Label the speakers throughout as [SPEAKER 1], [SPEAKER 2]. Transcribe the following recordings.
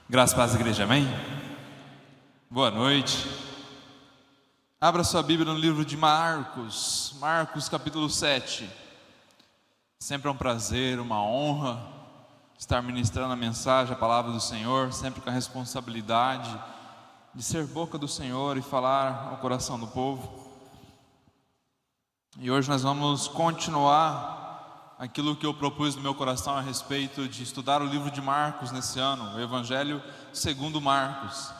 [SPEAKER 1] Graças a Deus, igreja, amém? Boa noite. Abra sua Bíblia no livro de Marcos, capítulo 7. Sempre é um prazer, uma honra estar ministrando a mensagem, a palavra do Senhor, sempre com a responsabilidade de ser boca do Senhor e falar ao coração do povo. E hoje nós vamos continuar aquilo que eu propus no meu coração a respeito de estudar o livro de Marcos nesse ano, o Evangelho segundo Marcos.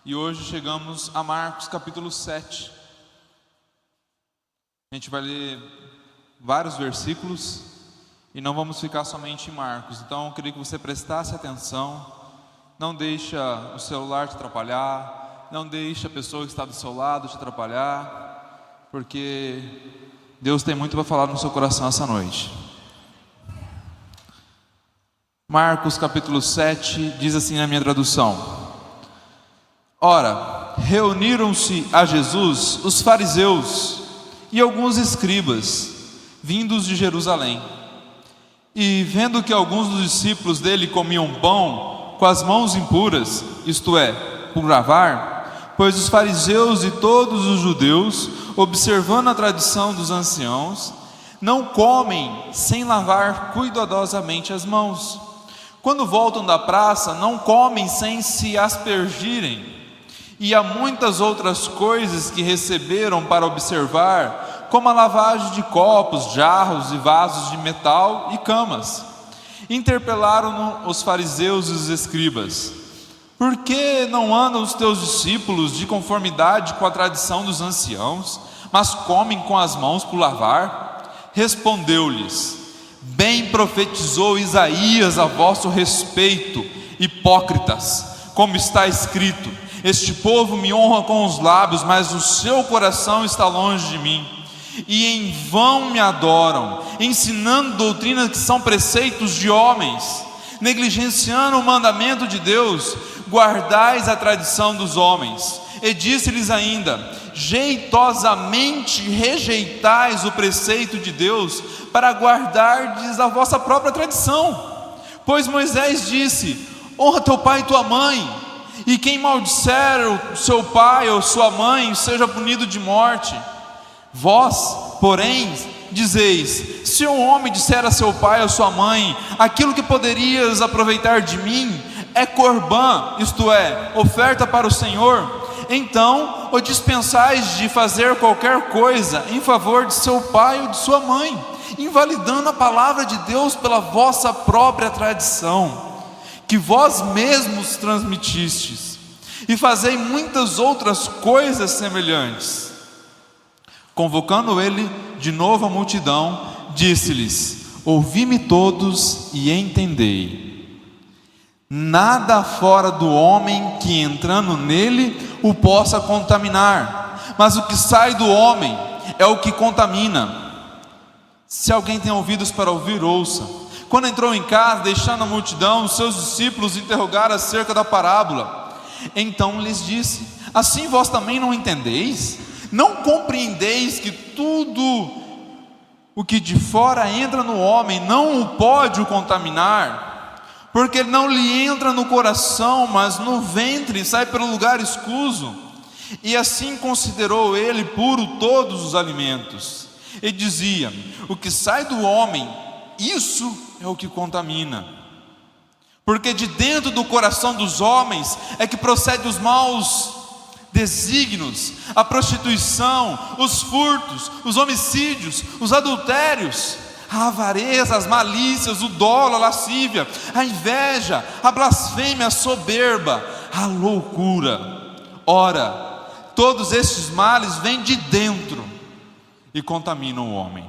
[SPEAKER 1] E hoje chegamos a Marcos capítulo 7. A gente vai ler vários versículos e não vamos ficar somente em Marcos. Então eu queria que você prestasse atenção, não deixa o celular te atrapalhar, não deixa a pessoa que está do seu lado te atrapalhar, porque Deus tem muito para falar no seu coração essa noite. Marcos capítulo 7 diz assim na minha tradução: Ora, reuniram-se a Jesus os fariseus e alguns escribas, vindos de Jerusalém. E vendo que alguns dos discípulos dele comiam pão com as mãos impuras, isto é, por lavar, pois os fariseus e todos os judeus, observando a tradição dos anciãos, não comem sem lavar cuidadosamente as mãos. Quando voltam da praça, não comem sem se aspergirem. E há muitas outras coisas que receberam para observar, como a lavagem de copos, jarros e vasos de metal e camas. Interpelaram-no os fariseus e os escribas: Por que não andam os teus discípulos de conformidade com a tradição dos anciãos, mas comem com as mãos por lavar? Respondeu-lhes: Bem profetizou Isaías a vosso respeito, hipócritas, como está escrito: Este povo me honra com os lábios, mas o seu coração está longe de mim. E em vão me adoram, ensinando doutrinas que são preceitos de homens. Negligenciando o mandamento de Deus, guardais a tradição dos homens. E disse-lhes ainda: Jeitosamente rejeitais o preceito de Deus, para guardardes a vossa própria tradição. Pois Moisés disse: Honra teu pai e tua mãe, e quem maldisser o seu pai ou sua mãe seja punido de morte. Vós, porém, dizeis: Se um homem disser a seu pai ou sua mãe: Aquilo que poderias aproveitar de mim é corbã, isto é, oferta para o Senhor, então o dispensais de fazer qualquer coisa em favor de seu pai ou de sua mãe, invalidando a palavra de Deus pela vossa própria tradição, que vós mesmos transmitistes, e fazei muitas outras coisas semelhantes. Convocando ele de novo a multidão, disse-lhes: Ouvi-me todos e entendei. Nada fora do homem que entrando nele o possa contaminar, mas o que sai do homem é o que contamina. Se alguém tem ouvidos para ouvir, ouça. Quando entrou em casa, deixando a multidão, os seus discípulos interrogaram acerca da parábola. Então lhes disse: Assim vós também não entendeis? Não compreendeis que tudo o que de fora entra no homem não o pode o contaminar? Porque não lhe entra no coração, mas no ventre, e sai pelo lugar escuso. E assim considerou ele puro todos os alimentos. E dizia: O que sai do homem, isso é o que contamina. Porque de dentro do coração dos homens é que procede os maus desígnios, a prostituição, os furtos, os homicídios, os adultérios, a avareza, as malícias, o dolo, a lascívia, a inveja, a blasfêmia, a soberba, a loucura. Ora, todos estes males vêm de dentro e contaminam o homem.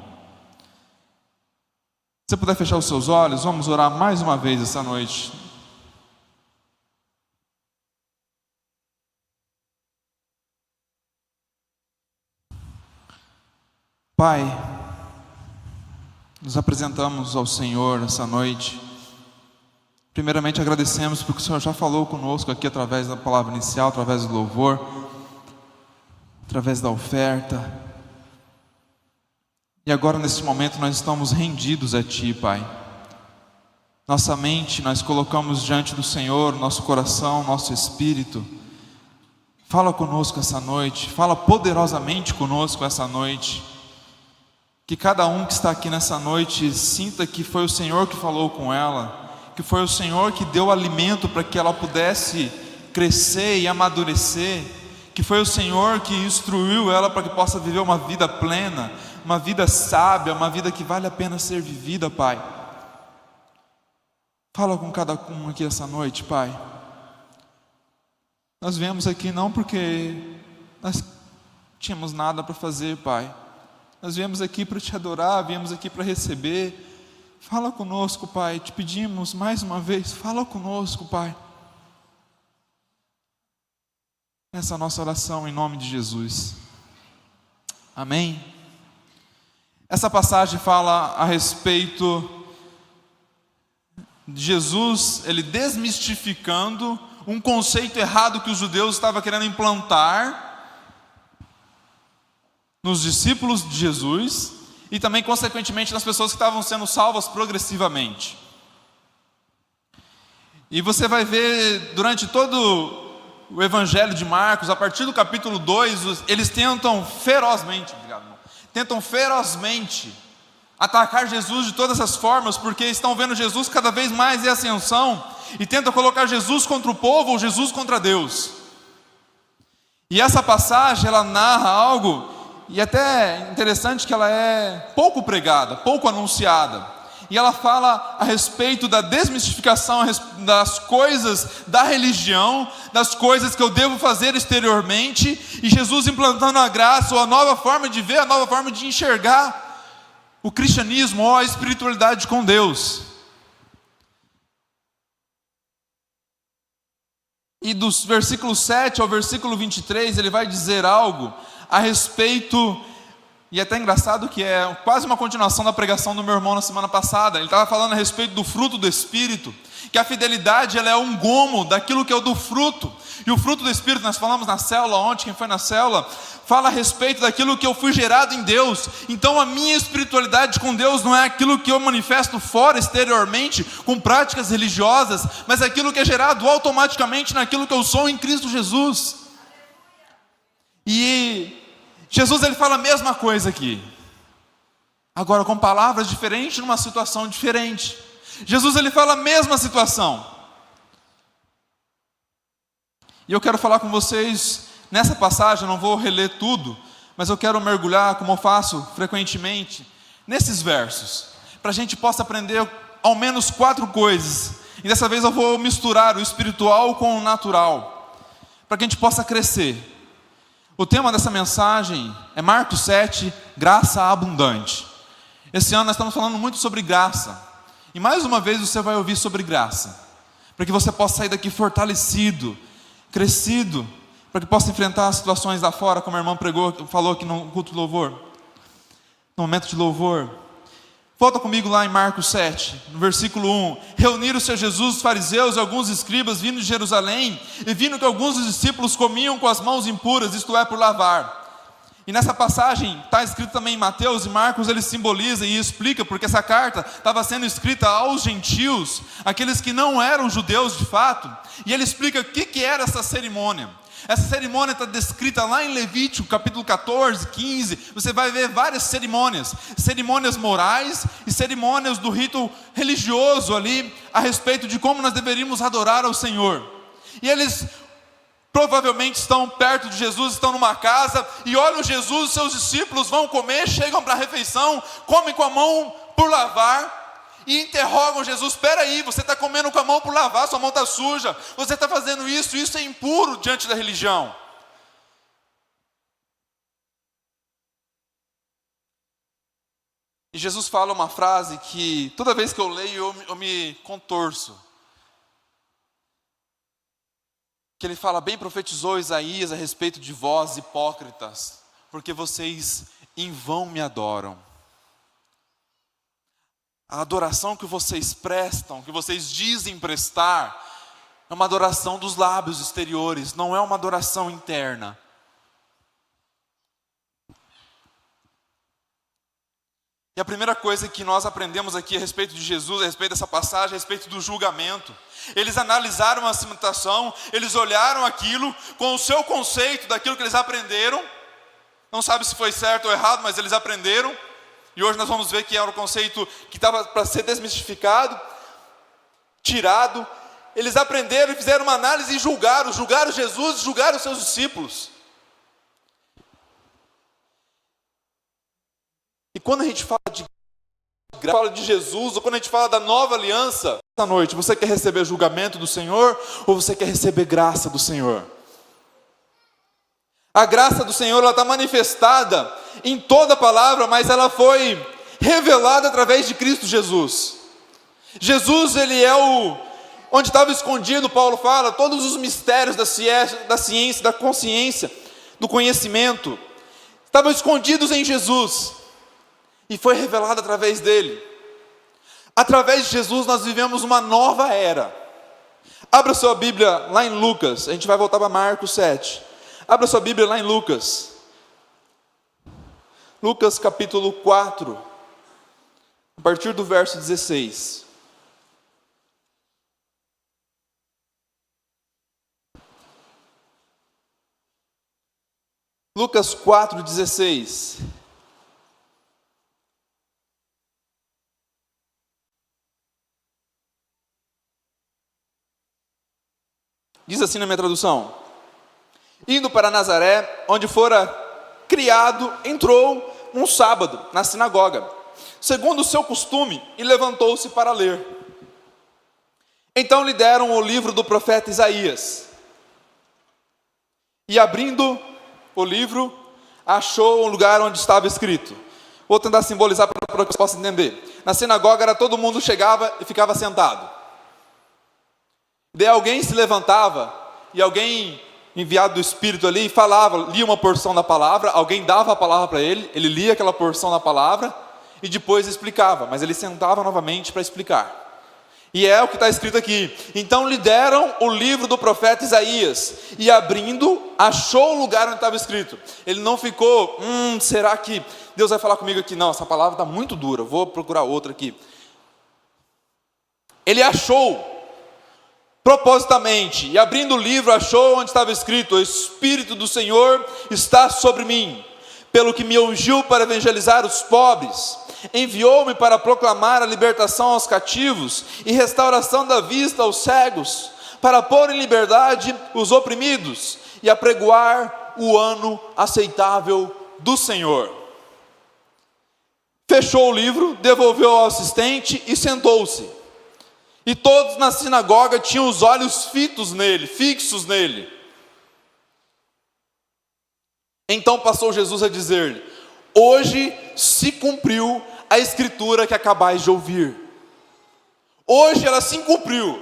[SPEAKER 1] Se você puder fechar os seus olhos, vamos orar mais uma vez essa noite. Pai, nos apresentamos ao Senhor essa noite. Primeiramente agradecemos porque o Senhor já falou conosco aqui através da palavra inicial, através do louvor, através da oferta. E agora nesse momento nós estamos rendidos a Ti, Pai. Nossa mente nós colocamos diante do Senhor, nosso coração, nosso espírito. Fala conosco essa noite, fala poderosamente conosco essa noite. Que cada um que está aqui nessa noite sinta que foi o Senhor que falou com ela, que foi o Senhor que deu alimento para que ela pudesse crescer e amadurecer, que foi o Senhor que instruiu ela para que possa viver uma vida plena, uma vida sábia, uma vida que vale a pena ser vivida, Pai. Fala com cada um aqui essa noite, Pai. Nós viemos aqui não porque nós tínhamos nada para fazer, Pai. Nós viemos aqui para te adorar, viemos aqui para receber. Fala conosco, Pai. Te pedimos mais uma vez, fala conosco, Pai. Essa é a nossa oração em nome de Jesus. Amém? Essa passagem fala a respeito de Jesus, ele desmistificando um conceito errado que os judeus estavam querendo implantar nos discípulos de Jesus e também, consequentemente, nas pessoas que estavam sendo salvas progressivamente. E você vai ver durante todo o Evangelho de Marcos, a partir do capítulo 2, eles tentam ferozmente atacar Jesus de todas as formas, porque estão vendo Jesus cada vez mais em ascensão e tentam colocar Jesus contra o povo ou Jesus contra Deus. E essa passagem, ela narra algo, e até interessante que ela é pouco pregada, pouco anunciada. E ela fala a respeito da desmistificação das coisas da religião, das coisas que eu devo fazer exteriormente, e Jesus implantando a graça, ou a nova forma de ver, a nova forma de enxergar o cristianismo, ou a espiritualidade com Deus. E dos versículos 7 ao versículo 23, ele vai dizer algo a respeito, e é até engraçado que é quase uma continuação da pregação do meu irmão na semana passada. Ele estava falando a respeito do fruto do Espírito, que a fidelidade ela é um gomo daquilo que é o do fruto. E o fruto do Espírito, nós falamos na célula ontem, quem foi na célula, fala a respeito daquilo que eu fui gerado em Deus. Então a minha espiritualidade com Deus não é aquilo que eu manifesto fora, exteriormente, com práticas religiosas, mas aquilo que é gerado automaticamente naquilo que eu sou em Cristo Jesus. E Jesus ele fala a mesma coisa aqui, agora com palavras diferentes, numa situação diferente. Jesus ele fala a mesma situação. E eu quero falar com vocês nessa passagem, eu não vou reler tudo, mas eu quero mergulhar, como eu faço frequentemente, nesses versos, para a gente possa aprender ao menos 4 coisas. E dessa vez eu vou misturar o espiritual com o natural, para que a gente possa crescer. O tema dessa mensagem é Marcos 7, graça abundante. Esse ano nós estamos falando muito sobre graça. E mais uma vez você vai ouvir sobre graça, para que você possa sair daqui fortalecido, crescido, para que possa enfrentar as situações lá fora, como a irmã falou aqui no culto de louvor, no momento de louvor. Volta comigo lá em Marcos 7, no versículo 1. Reuniram-se a Jesus os fariseus e alguns escribas vindo de Jerusalém, e vindo que alguns dos discípulos comiam com as mãos impuras, isto é, por lavar. E nessa passagem, está escrito também em Mateus e Marcos, ele simboliza e explica, porque essa carta estava sendo escrita aos gentios, aqueles que não eram judeus de fato, e ele explica o que era essa cerimônia. Essa cerimônia está descrita lá em Levítico, capítulo 14, 15, você vai ver várias cerimônias morais e cerimônias do rito religioso ali, a respeito de como nós deveríamos adorar ao Senhor. E eles provavelmente estão perto de Jesus, estão numa casa, e olham Jesus, seus discípulos vão comer, chegam para a refeição, comem com a mão por lavar, e interrogam Jesus: espera aí, você está comendo com a mão por lavar, sua mão está suja, você está fazendo isso é impuro diante da religião. E Jesus fala uma frase que toda vez que eu leio eu me contorço, que ele fala: bem profetizou Isaías a respeito de vós hipócritas, porque vocês em vão me adoram. A adoração que vocês prestam, que vocês dizem prestar, é uma adoração dos lábios exteriores, não é uma adoração interna. E a primeira coisa que nós aprendemos aqui a respeito de Jesus, a respeito dessa passagem, a respeito do julgamento. Eles analisaram a situação, eles olharam aquilo com o seu conceito daquilo que eles aprenderam. Não sabe se foi certo ou errado, mas eles aprenderam. E hoje nós vamos ver que era o conceito que estava para ser desmistificado, tirado. Eles aprenderam e fizeram uma análise e julgaram Jesus, julgaram os seus discípulos. E quando a gente fala de Jesus, ou quando a gente fala da nova aliança, essa noite, você quer receber julgamento do Senhor, ou você quer receber graça do Senhor? A graça do Senhor, ela está manifestada em toda a palavra, mas ela foi revelada através de Cristo Jesus. Jesus, ele é onde estava escondido, Paulo fala, todos os mistérios da ciência, da consciência, do conhecimento, estavam escondidos em Jesus. E foi revelado através dele. Através de Jesus nós vivemos uma nova era. Abra sua Bíblia lá em Lucas. A gente vai voltar para Marcos 7. Abra sua Bíblia lá em Lucas. Lucas capítulo 4. A partir do verso 16. Lucas 4, 16. Diz assim na minha tradução: indo para Nazaré, onde fora criado, entrou um sábado na sinagoga, segundo o seu costume, e levantou-se para ler. Então lhe deram o livro do profeta Isaías. E abrindo o livro, achou um lugar onde estava escrito. Vou tentar simbolizar para que você possa entender. Na sinagoga era todo mundo chegava e ficava sentado. Daí alguém se levantava, e alguém enviado do Espírito ali, falava, lia uma porção da palavra, alguém dava a palavra para ele, ele lia aquela porção da palavra, e depois explicava, mas ele sentava novamente para explicar. E é o que está escrito aqui: então lhe deram o livro do profeta Isaías, e abrindo, achou o lugar onde estava escrito. Ele não ficou, será que Deus vai falar comigo aqui? Não, essa palavra está muito dura, vou procurar outra aqui. Ele achou, propositamente, e abrindo o livro, achou onde estava escrito: o Espírito do Senhor está sobre mim, pelo que me ungiu para evangelizar os pobres, enviou-me para proclamar a libertação aos cativos e restauração da vista aos cegos, para pôr em liberdade os oprimidos e apregoar o ano aceitável do Senhor. Fechou o livro, devolveu ao assistente e sentou-se. E todos na sinagoga tinham os olhos fixos nele. Então passou Jesus a dizer-lhe: hoje se cumpriu a escritura que acabais de ouvir. Hoje ela se cumpriu.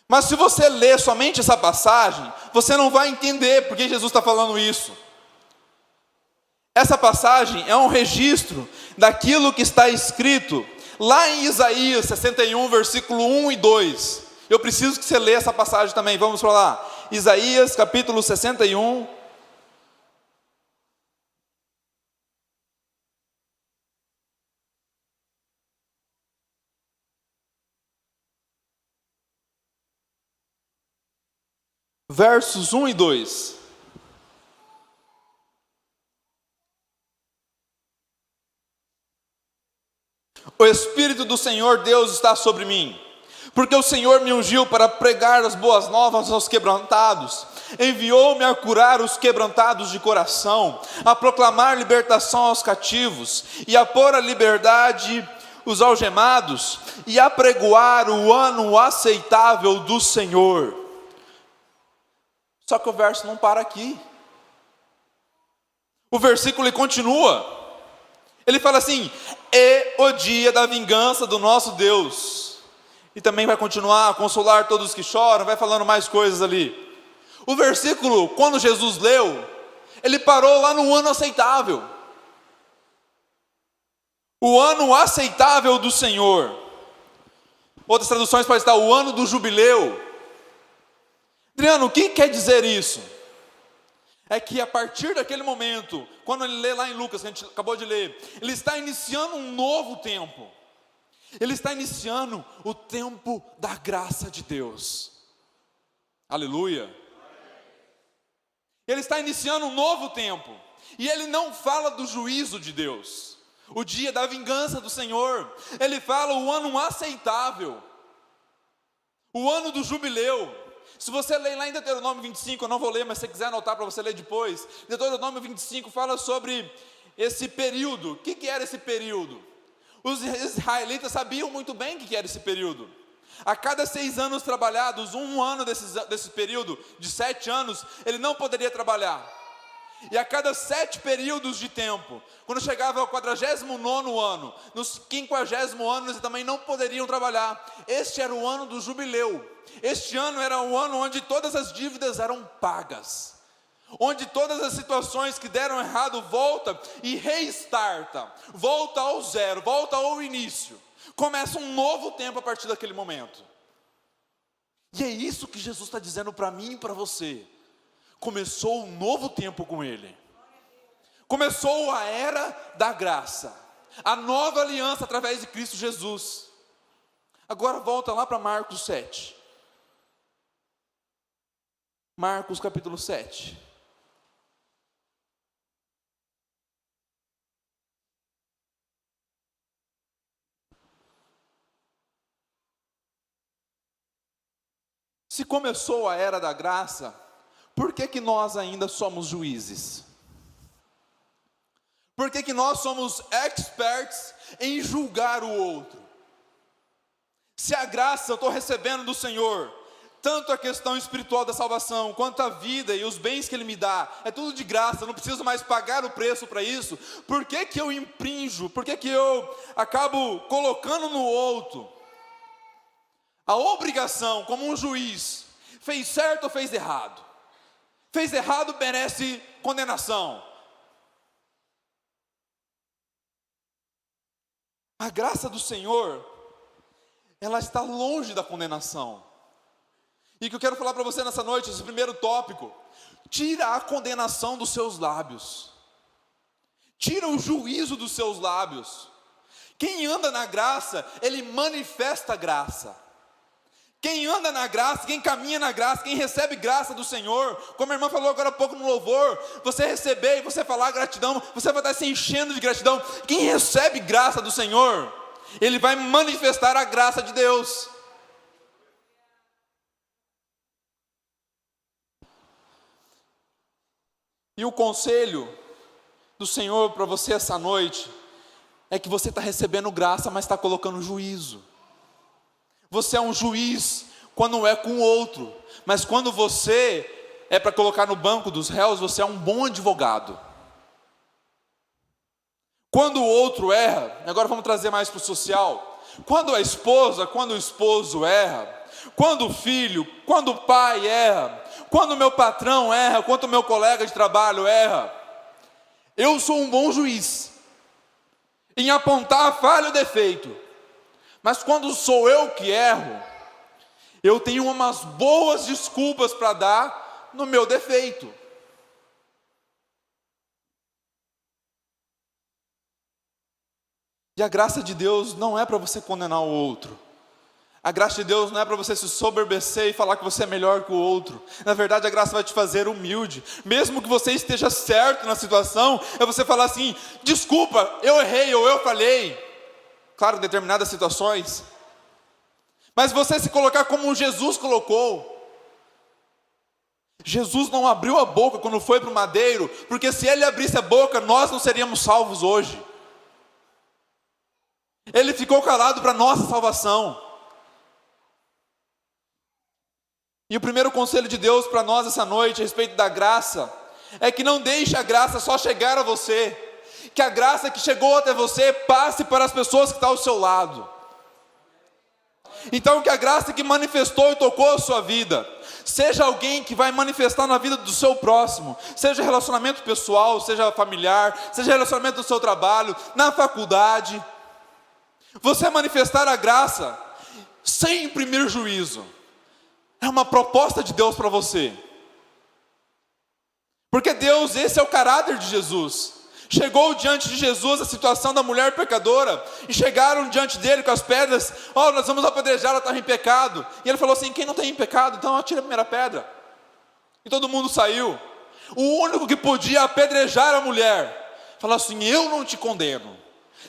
[SPEAKER 1] Mas se você ler somente essa passagem, você não vai entender porque Jesus está falando isso. Essa passagem é um registro daquilo que está escrito lá em Isaías 61, versículo 1 e 2. Eu preciso que você leia essa passagem também. Vamos para lá. Isaías capítulo 61. Versos 1 e 2. O Espírito do Senhor Deus está sobre mim, porque o Senhor me ungiu para pregar as boas novas aos quebrantados, enviou-me a curar os quebrantados de coração, a proclamar libertação aos cativos, e a pôr à liberdade os algemados, e a pregoar o ano aceitável do Senhor. Só que o verso não para aqui. O versículo continua. Ele fala assim: é o dia da vingança do nosso Deus. E também vai continuar a consolar todos os que choram, vai falando mais coisas ali. O versículo, quando Jesus leu, ele parou lá no ano aceitável. O ano aceitável do Senhor. Outras traduções podem estar o ano do jubileu. Adriano, o que quer dizer isso? é que a partir daquele momento, quando ele lê lá em Lucas, que a gente acabou de ler, ele está iniciando um novo tempo. Ele está iniciando o tempo da graça de Deus. Aleluia. Ele está iniciando um novo tempo. E ele não fala do juízo de Deus, o dia da vingança do Senhor. Ele fala o ano aceitável, o ano do jubileu. Se você ler lá em Deuteronômio 25, eu não vou ler, mas se você quiser anotar para você ler depois, Deuteronômio 25 fala sobre esse período. O que era esse período? Os israelitas sabiam muito bem o que era esse período. A cada 6 anos trabalhados, um ano desse período, de 7 anos, ele não poderia trabalhar. E a cada 7 períodos de tempo, quando chegava ao 49º ano, nos 50º ano, eles também não poderiam trabalhar. Este era o ano do jubileu. Este ano era o ano onde todas as dívidas eram pagas, onde todas as situações que deram errado volta e restarta, volta ao zero, volta ao início. Começa um novo tempo a partir daquele momento. E é isso que Jesus está dizendo para mim e para você. Começou um novo tempo com Ele. Começou a era da graça, a nova aliança através de Cristo Jesus. Agora volta lá para Marcos 7. Marcos capítulo 7. Se começou a era da graça, por que nós ainda somos juízes? Por que nós somos experts em julgar o outro? Se a graça eu estou recebendo do Senhor, tanto a questão espiritual da salvação, quanto a vida e os bens que Ele me dá, é tudo de graça, eu não preciso mais pagar o preço para isso. Por que eu impinjo? Por que eu acabo colocando no outro a obrigação, como um juiz, fez certo ou fez errado? Fez errado, merece condenação. A graça do Senhor, ela está longe da condenação. E o que eu quero falar para você nessa noite, esse primeiro tópico: tira a condenação dos seus lábios, tira o juízo dos seus lábios. Quem anda na graça, ele manifesta a graça. Quem anda na graça, quem caminha na graça, quem recebe graça do Senhor, como a irmã falou agora há pouco no louvor, você receber e você falar gratidão, você vai estar se enchendo de gratidão. Quem recebe graça do Senhor, ele vai manifestar a graça de Deus. E o conselho do Senhor para você essa noite é que você está recebendo graça, mas está colocando juízo. Você é um juiz quando é com o outro, mas quando você é para colocar no banco dos réus, você é um bom advogado. Quando o outro erra, agora vamos trazer mais para o social. Quando a esposa, quando o esposo erra, quando o filho, quando o pai erra, quando o meu patrão erra, quando o meu colega de trabalho erra, eu sou um bom juiz em apontar a falha ou defeito. Mas quando sou eu que erro, eu tenho umas boas desculpas para dar no meu defeito. E a graça de Deus não é para você condenar o outro. A graça de Deus não é para você se soberbecer e falar que você é melhor que o outro. Na verdade, a graça vai te fazer humilde. Mesmo que você esteja certo na situação, é você falar assim: desculpa, eu errei ou eu falhei. Claro, em determinadas situações. Mas você se colocar como Jesus colocou. Jesus não abriu a boca quando foi para o madeiro, porque se Ele abrisse a boca, nós não seríamos salvos hoje. Ele ficou calado para a nossa salvação. E o primeiro conselho de Deus para nós essa noite, a respeito da graça, é que não deixe a graça só chegar a você. Que a graça que chegou até você passe para as pessoas que estão ao seu lado. Então que a graça que manifestou e tocou a sua vida, seja alguém que vai manifestar na vida do seu próximo, seja relacionamento pessoal, seja familiar, seja relacionamento do seu trabalho, na faculdade. Você manifestar a graça sem imprimir juízo, é uma proposta de Deus para você. Porque Deus, esse é o caráter de Jesus. Chegou diante de Jesus a situação da mulher pecadora, e chegaram diante dele com as pedras. Nós vamos apedrejar, ela estava em pecado. E ele falou assim: quem não tem pecado, então atira a primeira pedra. E todo mundo saiu. O único que podia apedrejar a mulher falou assim: eu não te condeno.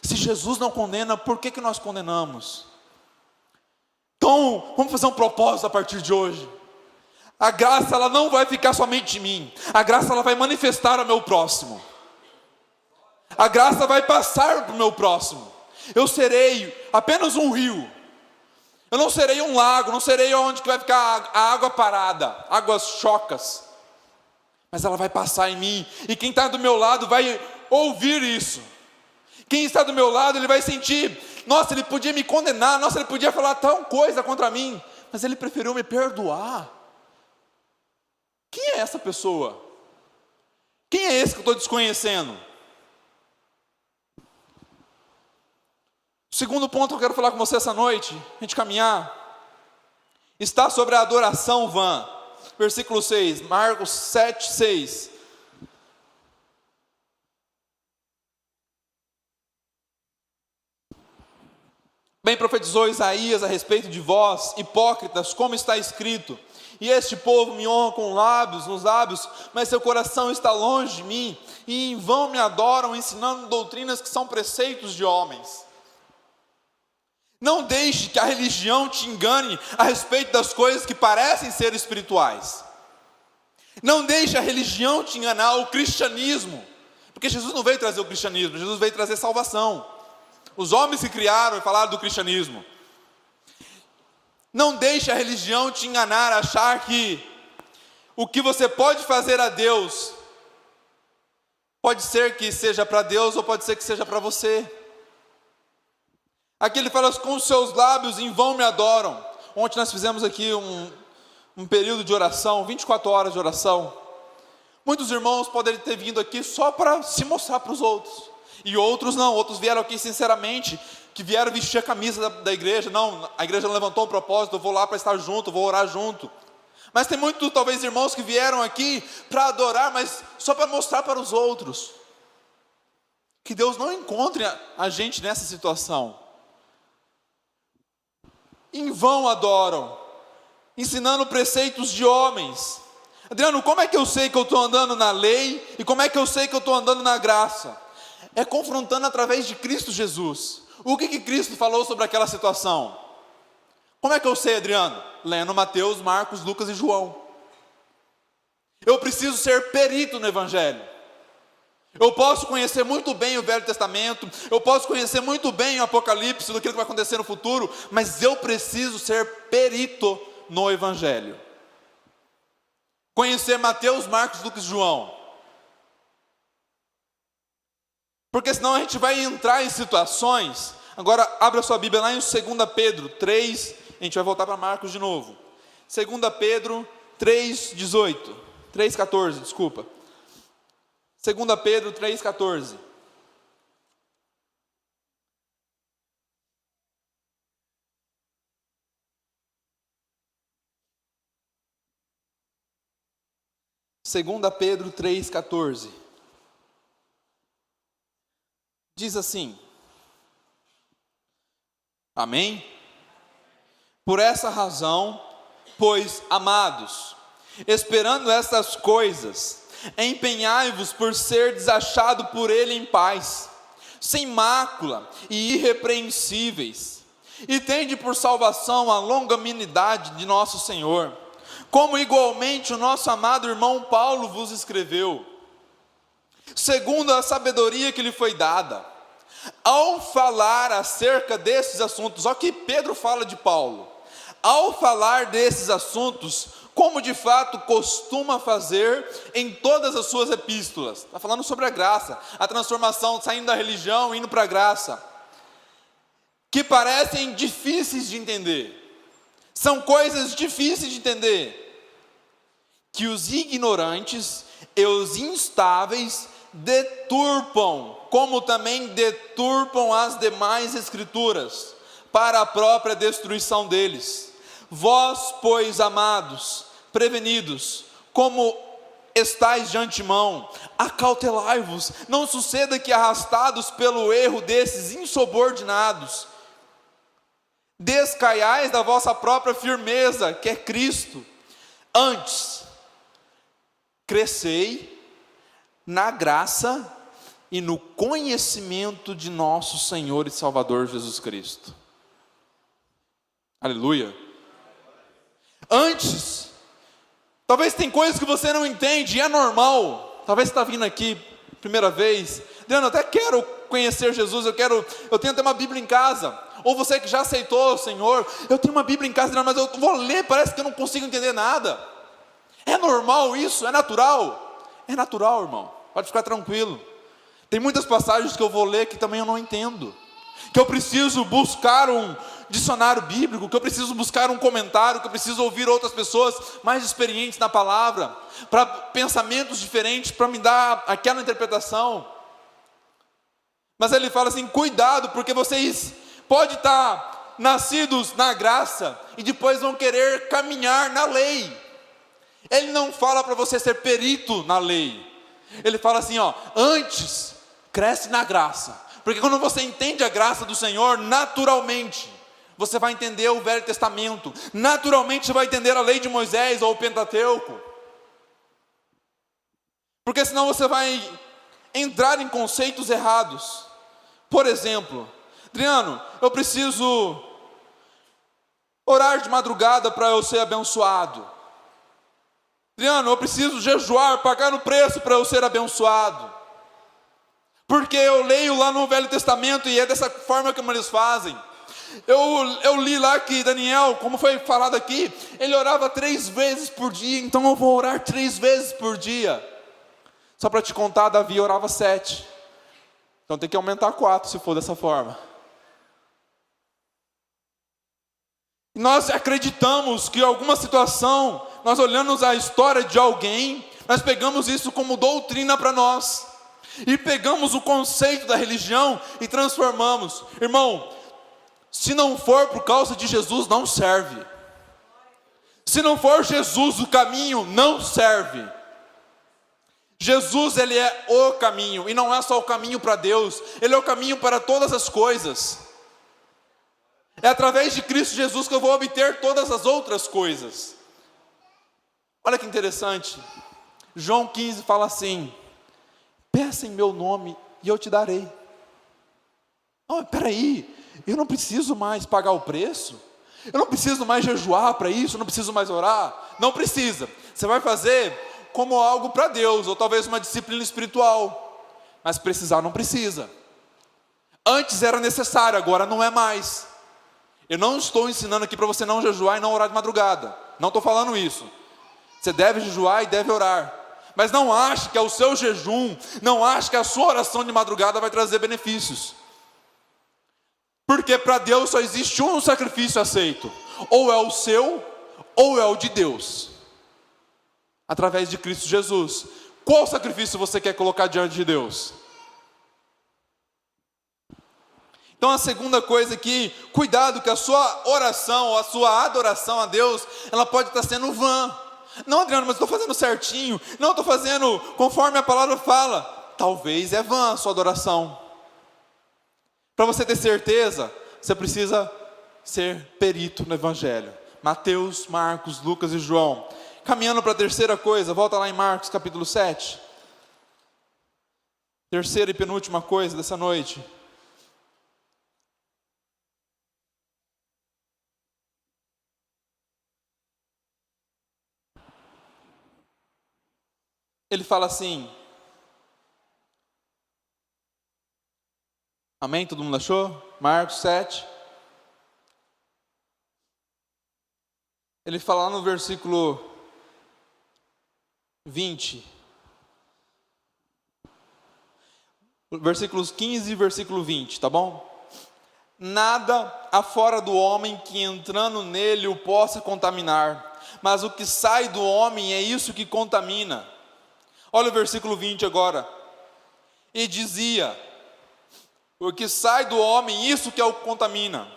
[SPEAKER 1] Se Jesus não condena, por que nós condenamos? Então, vamos fazer um propósito a partir de hoje. A graça, ela não vai ficar somente em mim. A graça, ela vai manifestar ao meu próximo. A graça vai passar para o meu próximo. Eu serei apenas um rio. Eu não serei um lago, não serei onde que vai ficar a água parada, águas chocas. Mas ela vai passar em mim. E quem está do meu lado vai ouvir isso. Quem está do meu lado, ele vai sentir: nossa, ele podia me condenar, nossa, ele podia falar tal coisa contra mim, mas ele preferiu me perdoar. Quem é essa pessoa? Quem é esse que eu estou desconhecendo? O segundo ponto que eu quero falar com você essa noite, a gente caminhar, está sobre a adoração vã. Versículo 6, Marcos 7, 6. Bem profetizou Isaías a respeito de vós, hipócritas, como está escrito: e este povo me honra com lábios, nos lábios, mas seu coração está longe de mim, e em vão me adoram, ensinando doutrinas que são preceitos de homens. Não deixe que a religião te engane a respeito das coisas que parecem ser espirituais. Não deixe a religião te enganar, o cristianismo, porque Jesus não veio trazer o cristianismo, Jesus veio trazer salvação. Os homens que criaram e falaram do cristianismo. Não deixe a religião te enganar, achar que o que você pode fazer a Deus, pode ser que seja para Deus ou pode ser que seja para você. Aqui ele fala: com os seus lábios em vão me adoram. Ontem nós fizemos aqui um período de oração, 24 horas de oração. Muitos irmãos podem ter vindo aqui só para se mostrar para os outros. E outros não, outros vieram aqui sinceramente, que vieram vestir a camisa da igreja. Não, a igreja não levantou um propósito, eu vou lá para estar junto, vou orar junto. Mas tem muitos, talvez, irmãos que vieram aqui para adorar, mas só para mostrar para os outros. Que Deus não encontre a gente nessa situação. Em vão adoram, ensinando preceitos de homens. Adriano, como é que eu sei que eu estou andando na lei? E como é que eu sei que eu estou andando na graça? É confrontando através de Cristo Jesus. O que Cristo falou sobre aquela situação? Como é que eu sei, Adriano? Lendo Mateus, Marcos, Lucas e João. Eu preciso ser perito no Evangelho. Eu posso conhecer muito bem o Velho Testamento, eu posso conhecer muito bem o Apocalipse, do que vai acontecer no futuro, mas eu preciso ser perito no Evangelho. Conhecer Mateus, Marcos, Lucas e João. Porque senão a gente vai entrar em situações. Agora abra sua Bíblia lá em 2 Pedro 3, a gente vai voltar para Marcos de novo. 2 Pedro 3,18, 3,14, desculpa. 2 Pedro 3,14. Segunda Pedro 3,14. Diz assim: amém? Por essa razão, pois, amados, esperando estas coisas, empenhai-vos por ser desachado por ele em paz, sem mácula e irrepreensíveis, e tende por salvação a longanimidade de nosso Senhor, como igualmente o nosso amado irmão Paulo vos escreveu, segundo a sabedoria que lhe foi dada, ao falar acerca desses assuntos. Olha o que Pedro fala de Paulo. Ao falar desses assuntos, como de fato costuma fazer em todas as suas epístolas. Está falando sobre a graça, a transformação, saindo da religião, indo para a graça, que parecem difíceis de entender. São coisas difíceis de entender, que os ignorantes e os instáveis deturpam, como também deturpam as demais escrituras, para a própria destruição deles. Vós, pois, amados, prevenidos, como estáis de antemão, acautelai-vos, não suceda que arrastados pelo erro desses insubordinados, descaiais da vossa própria firmeza, que é Cristo. Antes, crescei na graça e no conhecimento de nosso Senhor e Salvador Jesus Cristo. Aleluia. Antes, talvez tem coisas que você não entende, e é normal. Talvez você está vindo aqui, primeira vez, Adriano, eu até quero conhecer Jesus, eu tenho até uma Bíblia em casa. Ou você que já aceitou o Senhor, eu tenho uma Bíblia em casa, Adriano, mas eu vou ler, parece que eu não consigo entender nada. É normal isso? É natural? É natural, irmão, pode ficar tranquilo. Tem muitas passagens que eu vou ler que também eu não entendo, que eu preciso buscar um dicionário bíblico, que eu preciso buscar um comentário, que eu preciso ouvir outras pessoas mais experientes na palavra, para pensamentos diferentes, para me dar aquela interpretação. Mas ele fala assim, cuidado, porque vocês podem estar nascidos na graça, e depois vão querer caminhar na lei. Ele não fala para você ser perito na lei, ele fala assim, antes, cresce na graça, porque quando você entende a graça do Senhor, naturalmente, você vai entender o Velho Testamento, naturalmente você vai entender a lei de Moisés ou o Pentateuco, porque senão você vai entrar em conceitos errados. Por exemplo, Adriano, eu preciso orar de madrugada para eu ser abençoado. Adriano, eu preciso jejuar, pagar o preço para eu ser abençoado. Porque eu leio lá no Velho Testamento e é dessa forma que eles fazem. Eu li lá que Daniel, como foi falado aqui, ele orava 3 vezes por dia, então eu vou orar 3 vezes por dia. Só para te contar, Davi orava 7. Então tem que aumentar 4 se for dessa forma. E nós acreditamos que alguma situação, nós olhamos a história de alguém, nós pegamos isso como doutrina para nós. E pegamos o conceito da religião e transformamos. Irmão, se não for por causa de Jesus, não serve. Se não for Jesus o caminho, não serve. Jesus, ele é o caminho, e não é só o caminho para Deus, ele é o caminho para todas as coisas. É através de Cristo Jesus que eu vou obter todas as outras coisas. Olha que interessante, João 15 fala assim, peça em meu nome e eu te darei. Não, peraí, eu não preciso mais pagar o preço, eu não preciso mais jejuar para isso, eu não preciso mais orar, não precisa, você vai fazer como algo para Deus, ou talvez uma disciplina espiritual, mas precisar não precisa. Antes era necessário, agora não é mais. Eu não estou ensinando aqui para você não jejuar e não orar de madrugada, não estou falando isso. Você deve jejuar e deve orar, mas não ache que é o seu jejum, não ache que a sua oração de madrugada vai trazer benefícios, porque para Deus só existe um sacrifício aceito, ou é o seu, ou é o de Deus, através de Cristo Jesus. Qual sacrifício você quer colocar diante de Deus? Então a segunda coisa aqui, cuidado que a sua oração, ou a sua adoração a Deus, ela pode estar sendo vã. Não, Adriano, mas estou fazendo certinho, não, estou fazendo conforme a palavra fala. Talvez é vã a sua adoração. Para você ter certeza, você precisa ser perito no Evangelho. Mateus, Marcos, Lucas e João. Caminhando para a terceira coisa, volta lá em Marcos capítulo 7. Terceira e penúltima coisa dessa noite. Ele fala assim, amém? Todo mundo achou? Marcos 7. Ele fala lá no versículo 20. Versículos 15 e versículo 20, tá bom? Nada afora do homem que entrando nele o possa contaminar, mas o que sai do homem é isso que contamina. Olha o versículo 20 agora. E dizia, o que sai do homem, isso que é o que contamina.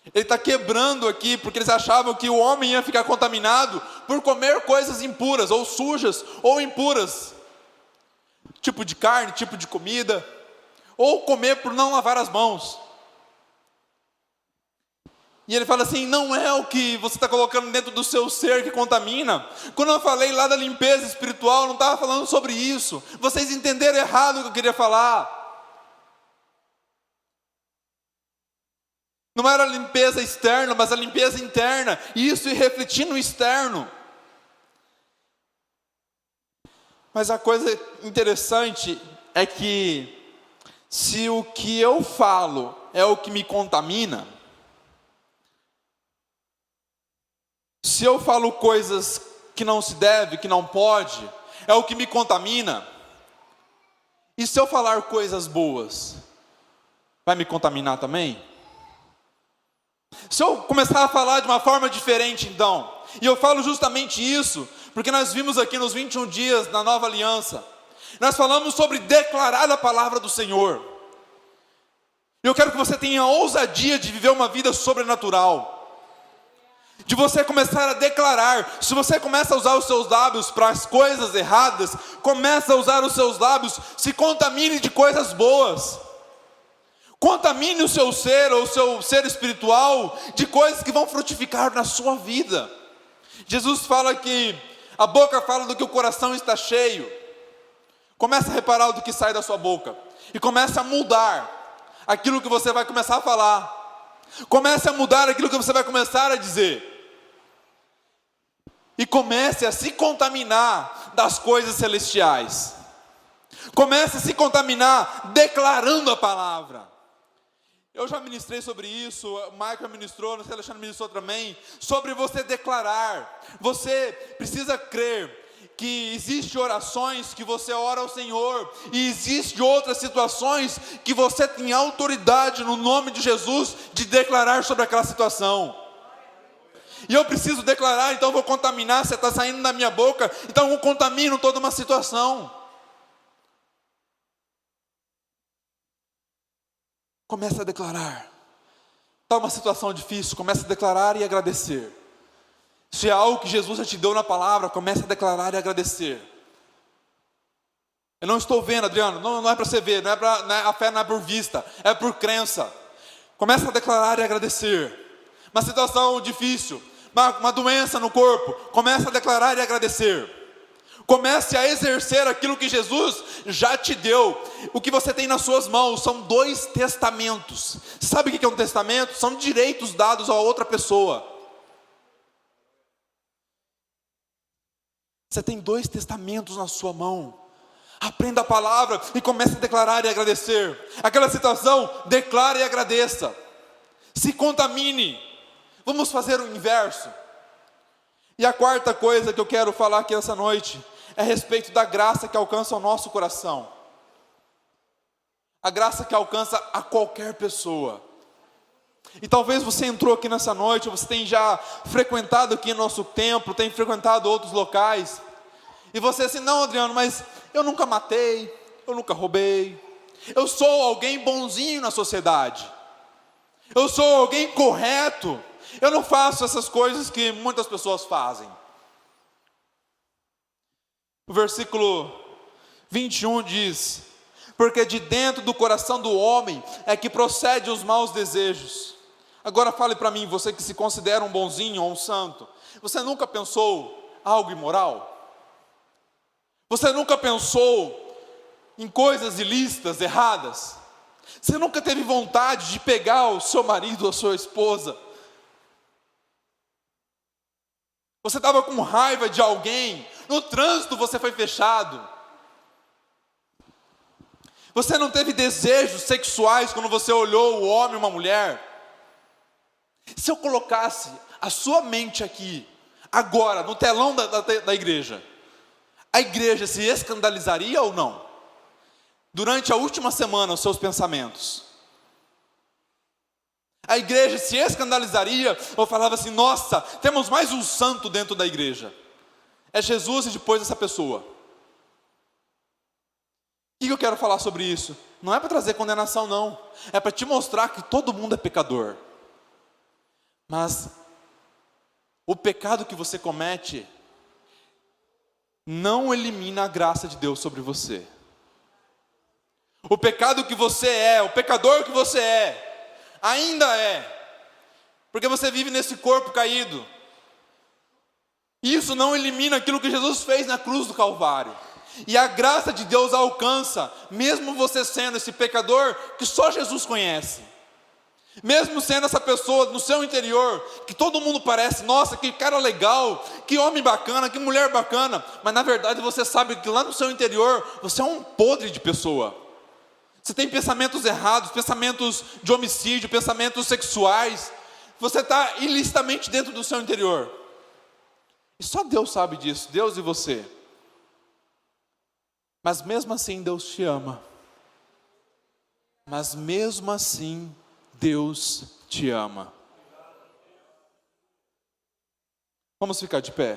[SPEAKER 1] Ele está quebrando aqui, porque eles achavam que o homem ia ficar contaminado por comer coisas impuras, ou sujas, ou impuras. Tipo de carne, tipo de comida, ou comer por não lavar as mãos. E ele fala assim, não é o que você está colocando dentro do seu ser que contamina. Quando eu falei lá da limpeza espiritual, não estava falando sobre isso. Vocês entenderam errado o que eu queria falar. Não era a limpeza externa, mas a limpeza interna. E isso ia refletir no externo. Mas a coisa interessante é que, se o que eu falo é o que me contamina, se eu falo coisas que não se deve, que não pode, é o que me contamina, e se eu falar coisas boas, vai me contaminar também? Se eu começar a falar de uma forma diferente então, e eu falo justamente isso, porque nós vimos aqui nos 21 dias na Nova Aliança, nós falamos sobre declarar a palavra do Senhor. Eu quero que você tenha a ousadia de viver uma vida sobrenatural, de você começar a declarar. Se você começa a usar os seus lábios para as coisas erradas, começa a usar os seus lábios, se contamine de coisas boas. Contamine o seu ser, ou o seu ser espiritual, de coisas que vão frutificar na sua vida. Jesus fala que a boca fala do que o coração está cheio. Comece a reparar do que sai da sua boca, e comece a mudar aquilo que você vai começar a falar. Comece a mudar aquilo que você vai começar a dizer. E comece a se contaminar das coisas celestiais. Comece a se contaminar declarando a palavra. Eu já ministrei sobre isso, o Michael ministrou, o Alexandre ministrou também, sobre você declarar. Você precisa crer que existe orações que você ora ao Senhor, e existe outras situações que você tem autoridade no nome de Jesus de declarar sobre aquela situação. E eu preciso declarar, então eu vou contaminar. Se está saindo da minha boca, então eu contamino toda uma situação. Comece a declarar. Está uma situação difícil, comece a declarar e agradecer. Se é algo que Jesus já te deu na palavra, comece a declarar e agradecer. Eu não estou vendo, Adriano, não é para você ver, a fé não é por vista, é por crença. Comece a declarar e agradecer. Uma situação difícil, uma doença no corpo, comece a declarar e agradecer. Comece a exercer aquilo que Jesus já te deu. O que você tem nas suas mãos são 2 testamentos. Sabe o que é um testamento? São direitos dados a outra pessoa. Você tem 2 testamentos na sua mão. Aprenda a palavra e comece a declarar e agradecer. Aquela situação, declare e agradeça. Se contamine. Vamos fazer o inverso. E a quarta coisa que eu quero falar aqui essa noite é a respeito da graça que alcança o nosso coração. A graça que alcança a qualquer pessoa. E talvez você entrou aqui nessa noite, ou você tem já frequentado aqui nosso templo, tem frequentado outros locais, e você assim, não, Adriano, mas eu nunca matei, eu nunca roubei, eu sou alguém bonzinho na sociedade, eu sou alguém correto, eu não faço essas coisas que muitas pessoas fazem. O versículo 21 diz: porque de dentro do coração do homem é que procede os maus desejos. Agora fale para mim, você que se considera um bonzinho ou um santo, você nunca pensou algo imoral? Você nunca pensou em coisas ilícitas, erradas? Você nunca teve vontade de pegar o seu marido ou a sua esposa? Você estava com raiva de alguém, no trânsito você foi fechado. Você não teve desejos sexuais quando você olhou o homem ou uma mulher? Se eu colocasse a sua mente aqui, agora, no telão da igreja, a igreja se escandalizaria ou não? Durante a última semana, os seus pensamentos. A igreja se escandalizaria ou falava assim, nossa, temos mais um santo dentro da igreja. É Jesus e depois essa pessoa. O que eu quero falar sobre isso? Não é para trazer condenação não, é para te mostrar que todo mundo é pecador. Mas o pecado que você comete não elimina a graça de Deus sobre você. O pecado que você é, o pecador que você é, ainda é, porque você vive nesse corpo caído. Isso não elimina aquilo que Jesus fez na cruz do Calvário. E a graça de Deus alcança, mesmo você sendo esse pecador que só Jesus conhece. Mesmo sendo essa pessoa no seu interior, que todo mundo parece, nossa, que cara legal, que homem bacana, que mulher bacana. Mas na verdade você sabe que lá no seu interior, você é um podre de pessoa. Você tem pensamentos errados, pensamentos de homicídio, pensamentos sexuais. Você está ilicitamente dentro do seu interior. E só Deus sabe disso, Deus e você. Mas mesmo assim Deus te ama. Mas mesmo assim Deus te ama. Vamos ficar de pé.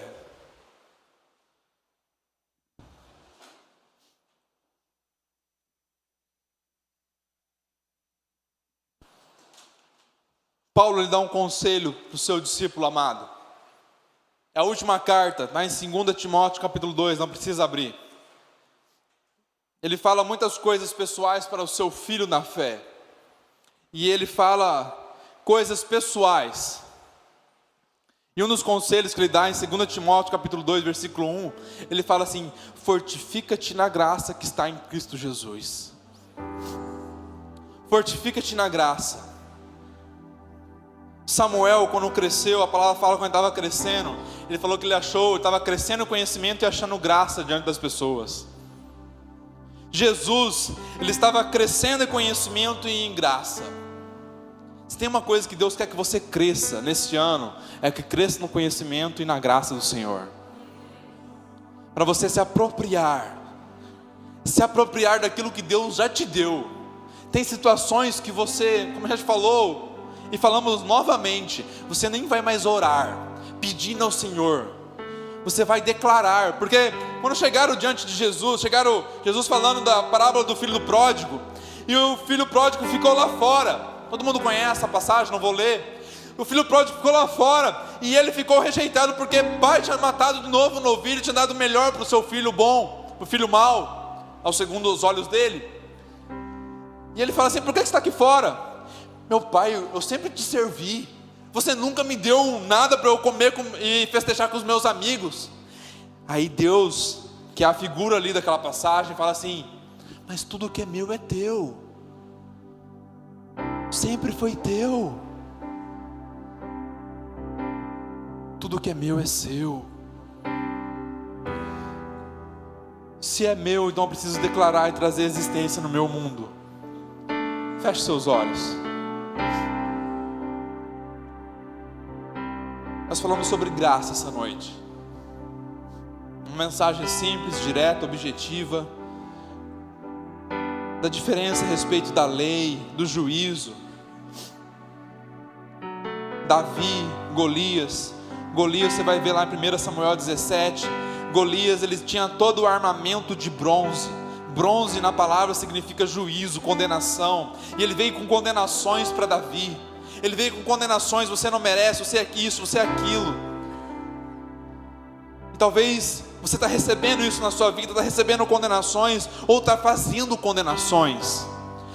[SPEAKER 1] Paulo lhe dá um conselho para o seu discípulo amado. É a última carta, está em 2 Timóteo capítulo 2, não precisa abrir. Ele fala muitas coisas pessoais para o seu filho na fé. E ele fala coisas pessoais. E um dos conselhos que ele dá em 2 Timóteo capítulo 2, versículo 1, ele fala assim: fortifica-te na graça que está em Cristo Jesus. Fortifica-te na graça. Samuel, quando cresceu, a palavra fala quando ele estava crescendo, ele falou que ele estava crescendo em conhecimento e achando graça diante das pessoas. Jesus, ele estava crescendo em conhecimento e em graça. Se tem uma coisa que Deus quer que você cresça neste ano, é que cresça no conhecimento e na graça do Senhor. Para você se apropriar daquilo que Deus já te deu. Tem situações que você, como a gente falou, e falamos novamente, você nem vai mais orar, pedindo ao Senhor. Você vai declarar, porque quando chegaram diante de Jesus, Jesus falando da parábola do filho do pródigo, e o filho pródigo ficou lá fora. Todo mundo conhece a passagem, não vou ler. O filho pródigo ficou lá fora, e ele ficou rejeitado, porque o pai tinha matado de novo o novilho, tinha dado melhor para o seu filho bom, para o filho mau, ao segundo os olhos dele. E ele fala assim: por que você está aqui fora? Meu pai, eu sempre te servi. Você nunca me deu nada para eu comer e festejar com os meus amigos. Aí Deus, que é a figura ali daquela passagem, fala assim: mas tudo que é meu é teu. Sempre foi teu. Tudo que é meu é seu. Se é meu, então eu preciso declarar e trazer existência no meu mundo. Feche seus olhos. Nós falamos sobre graça essa noite. Uma mensagem simples, direta, objetiva, da diferença a respeito da lei, do juízo. Davi, Golias, você vai ver lá em 1 Samuel 17, Golias, ele tinha todo o armamento de bronze. Bronze na palavra significa juízo, condenação, e ele veio com condenações para Davi. Ele veio com condenações: você não merece, você é isso, você é aquilo. E talvez você está recebendo isso na sua vida, está recebendo condenações, ou está fazendo condenações,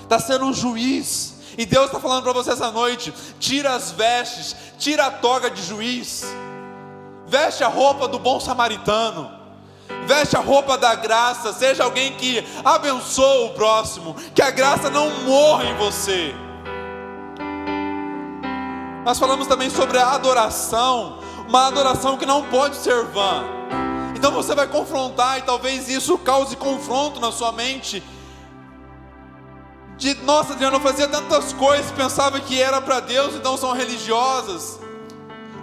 [SPEAKER 1] está sendo um juiz. E Deus está falando para você essa noite: tira as vestes, tira a toga de juiz, veste a roupa do bom samaritano, veste a roupa da graça, seja alguém que abençoa o próximo, que a graça não morra em você. Nós falamos também sobre a adoração, uma adoração que não pode ser vã. Então você vai confrontar, e talvez isso cause confronto na sua mente, de: nossa, Adriano, eu fazia tantas coisas, pensava que era para Deus, então são religiosas.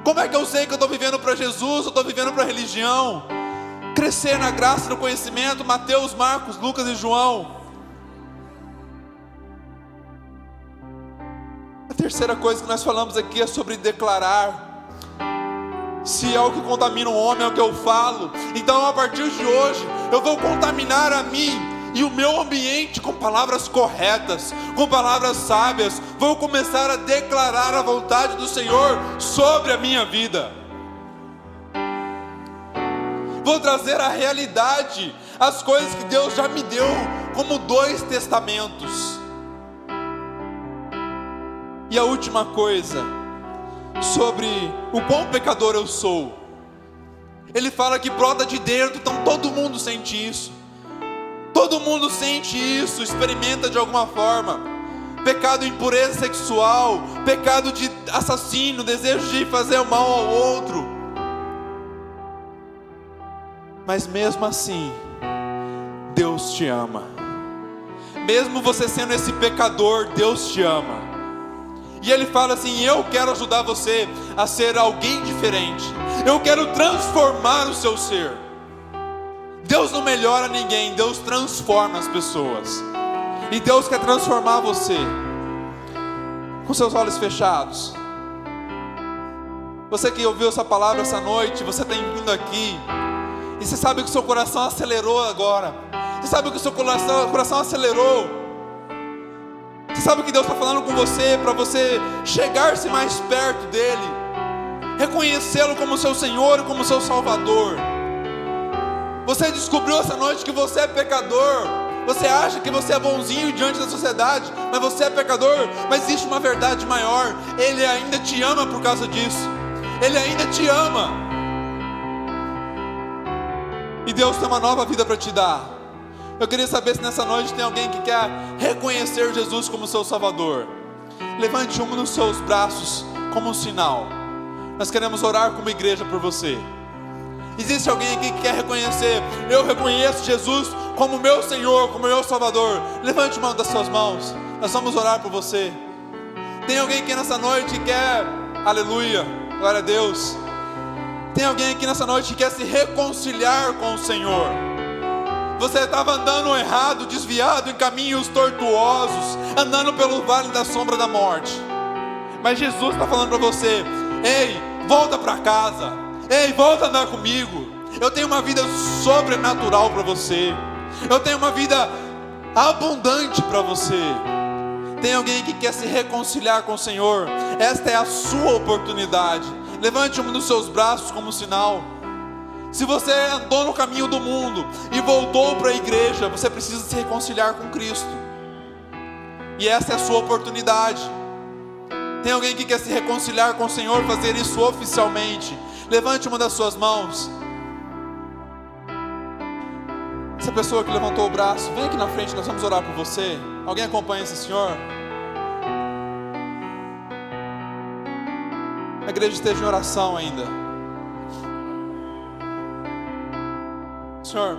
[SPEAKER 1] Como é que eu sei que eu estou vivendo para Jesus, eu estou vivendo para a religião? Crescer na graça e no conhecimento, Mateus, Marcos, Lucas e João. A terceira coisa que nós falamos aqui é sobre declarar. Se é o que contamina o homem, é o que eu falo. Então a partir de hoje, eu vou contaminar a mim, e o meu ambiente com palavras corretas, com palavras sábias. Vou começar a declarar a vontade do Senhor sobre a minha vida. Vou trazer à realidade as coisas que Deus já me deu como 2 testamentos. E a última coisa, sobre o quão pecador eu sou. Ele fala que brota de dentro, então todo mundo sente isso. Todo mundo sente isso, experimenta de alguma forma. Pecado de impureza sexual, pecado de assassínio, desejo de fazer o mal ao outro. Mas mesmo assim, Deus te ama. Mesmo você sendo esse pecador, Deus te ama. E Ele fala assim: eu quero ajudar você a ser alguém diferente. Eu quero transformar o seu ser. Deus não melhora ninguém, Deus transforma as pessoas. E Deus quer transformar você. Com seus olhos fechados. Você que ouviu essa palavra essa noite, você tem vindo aqui, e você sabe que o seu coração acelerou agora. Você sabe que o seu coração acelerou. Você sabe que Deus está falando com você, para você chegar-se mais perto dEle, reconhecê-lo como seu Senhor e como seu Salvador. Você descobriu essa noite que você é pecador. Você acha que você é bonzinho diante da sociedade, mas você é pecador. Mas existe uma verdade maior: Ele ainda te ama por causa disso. Ele ainda te ama. E Deus tem uma nova vida para te dar. Eu queria saber se nessa noite tem alguém que quer reconhecer Jesus como seu Salvador. Levante um dos seus braços como um sinal. Nós queremos orar como igreja por você. Existe alguém aqui que quer reconhecer: eu reconheço Jesus como meu Senhor, como meu Salvador. Levante uma das suas mãos, nós vamos orar por você. Tem alguém aqui nessa noite que quer, aleluia, glória a Deus. Tem alguém aqui nessa noite que quer se reconciliar com o Senhor. Você estava andando errado, desviado em caminhos tortuosos, andando pelo vale da sombra da morte. Mas Jesus está falando para você: ei, volta para casa. Ei, volta a andar comigo. Eu tenho uma vida sobrenatural para você. Eu tenho uma vida abundante para você. Tem alguém que quer se reconciliar com o Senhor? Esta é a sua oportunidade. Levante um dos seus braços como sinal. Se você andou no caminho do mundo e voltou para a igreja, você precisa se reconciliar com Cristo. E essa é a sua oportunidade. Tem alguém que quer se reconciliar com o Senhor, fazer isso oficialmente? Levante uma das suas mãos. Essa pessoa que levantou o braço, vem aqui na frente, nós vamos orar por você. Alguém acompanha esse senhor? A igreja esteja em oração ainda. Senhor,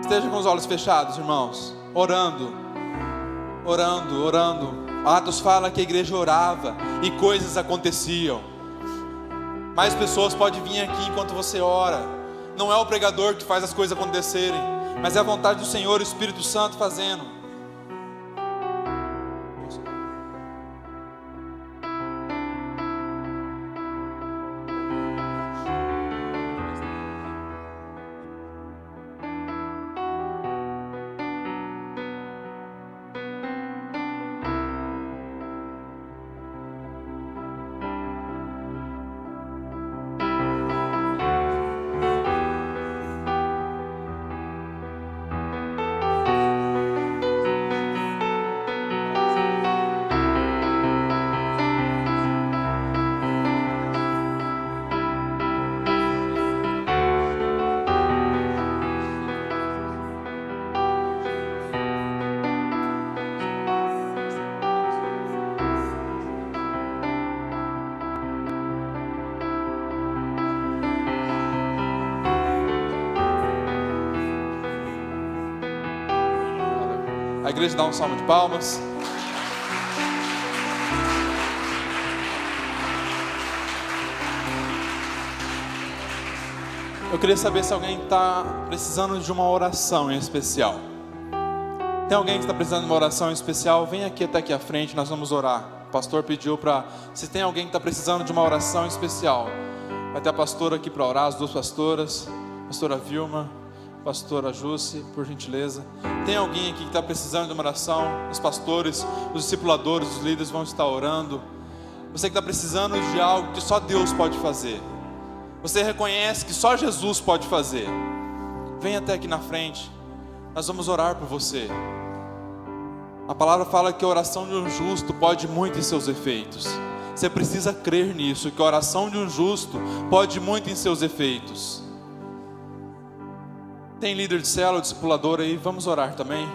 [SPEAKER 1] esteja com os olhos fechados, irmãos, orando. Atos fala que a igreja orava e coisas aconteciam. Mais pessoas podem vir aqui enquanto você ora. Não é o pregador que faz as coisas acontecerem, mas é a vontade do Senhor, o Espírito Santo fazendo. A igreja dá um salmo de palmas. Eu queria saber se alguém está precisando de uma oração em especial. Tem alguém que está precisando de uma oração em especial? Vem aqui até aqui à frente, nós vamos orar. O pastor pediu para... Se tem alguém que está precisando de uma oração em especial, Vai ter a pastora aqui para orar, as duas pastoras, pastora Vilma, pastora Jusce, por gentileza. Tem alguém aqui que está precisando de uma oração? Os pastores, os discipuladores, os líderes vão estar orando. Você que está precisando de algo que só Deus pode fazer, você reconhece que só Jesus pode fazer, vem até aqui na frente, nós vamos orar por você. A palavra fala que a oração de um justo pode muito em seus efeitos. Você precisa crer nisso, que a oração de um justo pode muito em seus efeitos. Tem líder de célula, discipulador aí, vamos orar também.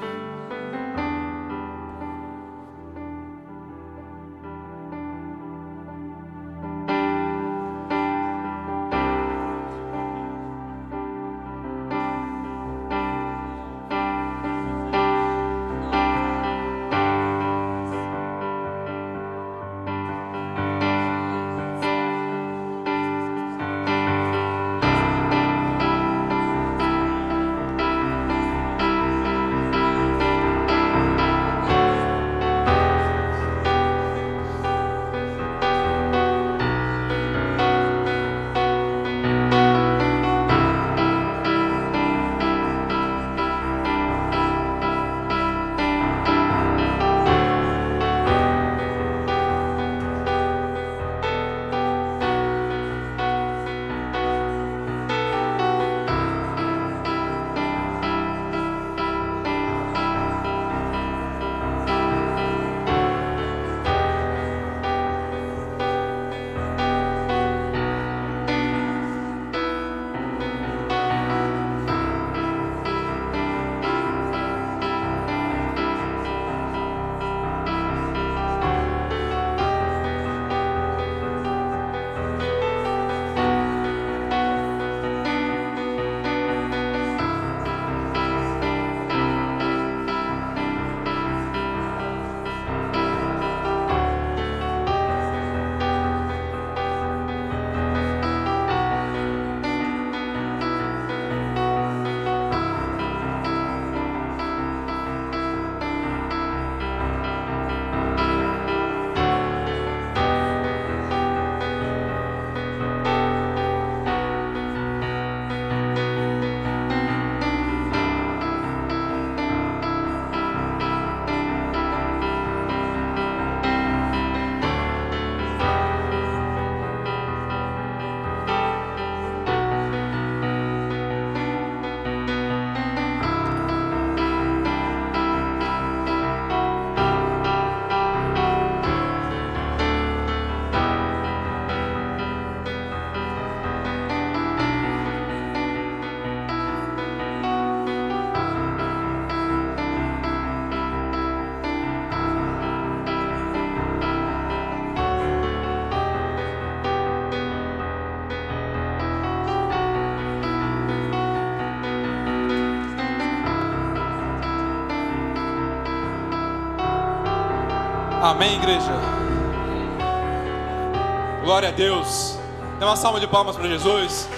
[SPEAKER 1] Amém, igreja? Glória a Deus. Dê uma salva de palmas para Jesus.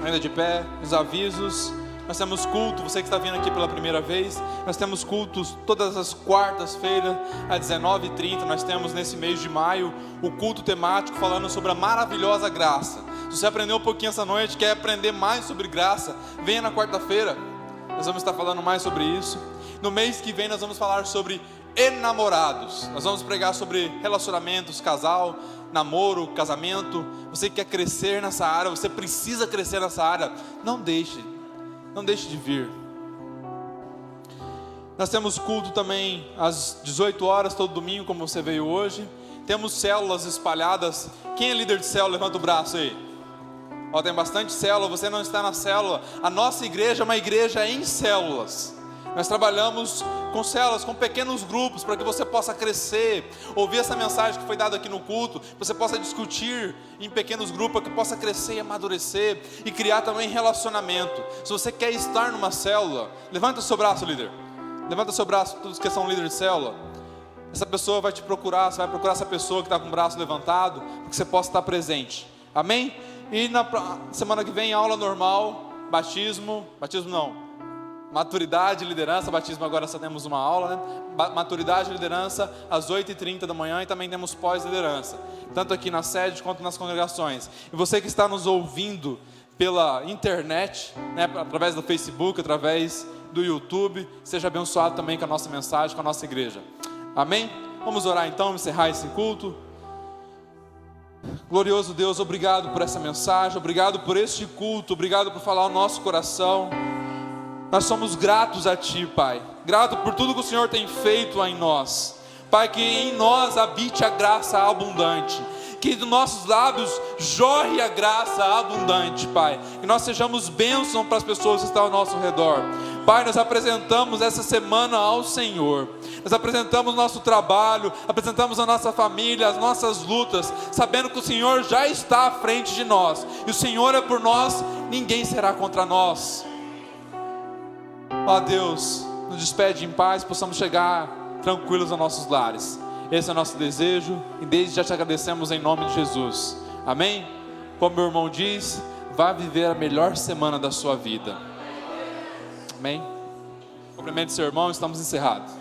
[SPEAKER 1] Ainda de pé, os avisos. Nós temos culto, você que está vindo aqui pela primeira vez, nós temos cultos todas as quartas-feiras, às 19h30, nós temos nesse mês de maio, o culto temático falando sobre a maravilhosa graça. Se você aprendeu um pouquinho essa noite, quer aprender mais sobre graça, venha na quarta-feira, nós vamos estar falando mais sobre isso. No mês que vem nós vamos falar sobre enamorados, nós vamos pregar sobre relacionamentos, casal, namoro, casamento. Você que quer crescer nessa área, você precisa crescer nessa área, não deixe de vir. Nós temos culto também às 18 horas, todo domingo, como você veio hoje. Temos células espalhadas. Quem é líder de célula? Levanta o braço aí. Ó, tem bastante célula, você não está na célula. A nossa igreja é uma igreja em células. Nós trabalhamos com células, com pequenos grupos, para que você possa crescer, ouvir essa mensagem que foi dada aqui no culto, que você possa discutir em pequenos grupos, para que possa crescer e amadurecer, e criar também relacionamento. Se você quer estar numa célula, levanta o seu braço, líder. Levanta o seu braço, todos que são líderes de célula. Essa pessoa vai te procurar, você vai procurar essa pessoa que está com o braço levantado, para que você possa estar presente. Amém? E na semana que vem, aula normal, batismo não. Maturidade e liderança, batismo agora só temos uma aula, né? Maturidade e liderança às 8h30 da manhã, e também temos pós-liderança, tanto aqui na sede quanto nas congregações. E você que está nos ouvindo pela internet, né, através do Facebook, através do YouTube, seja abençoado também com a nossa mensagem, com a nossa igreja. Amém? Vamos orar então, encerrar esse culto. Glorioso Deus, obrigado por essa mensagem, obrigado por este culto, obrigado por falar ao nosso coração. Nós somos gratos a Ti, Pai, grato por tudo que o Senhor tem feito em nós, Pai, que em nós habite a graça abundante, que dos nossos lábios jorre a graça abundante, Pai, que nós sejamos bênção para as pessoas que estão ao nosso redor. Pai, nós apresentamos essa semana ao Senhor, nós apresentamos o nosso trabalho, apresentamos a nossa família, as nossas lutas, sabendo que o Senhor já está à frente de nós, e o Senhor é por nós, ninguém será contra nós. Ó Deus, nos despede em paz, possamos chegar tranquilos aos nossos lares. Esse é o nosso desejo, e desde já te agradecemos em nome de Jesus. Amém? Como meu irmão diz, vá viver a melhor semana da sua vida. Amém? Cumprimente seu irmão, estamos encerrados.